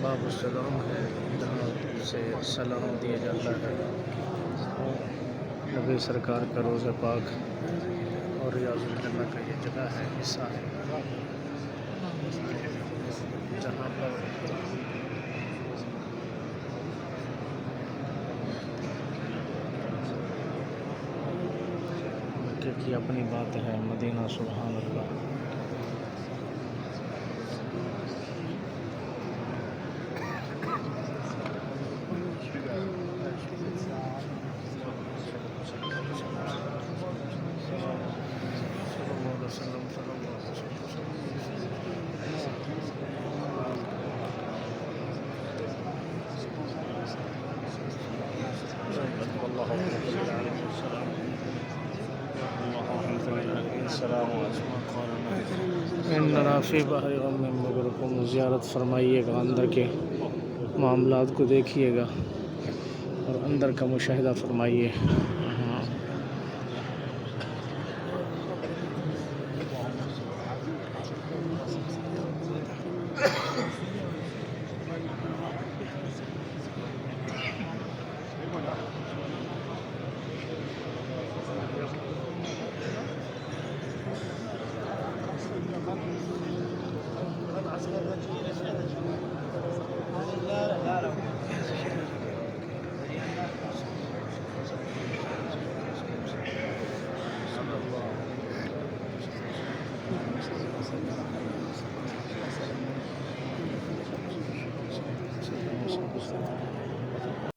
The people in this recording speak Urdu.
باب السلام ہے، جہاں سے سلام دیا جاتا ہے۔ نبی سرکار کا روضہ پاک اور ریاض الجنہ کا یہ جگہ ہے، حصہ ہے، جہاں پر مکے کی اپنی بات ہے، مدینہ سبحان اللہ۔ فی بحر غم مغرقون، زیارت فرمائیے گا، اندر کے معاملات کو دیکھیے گا اور اندر کا مشاہدہ فرمائیے۔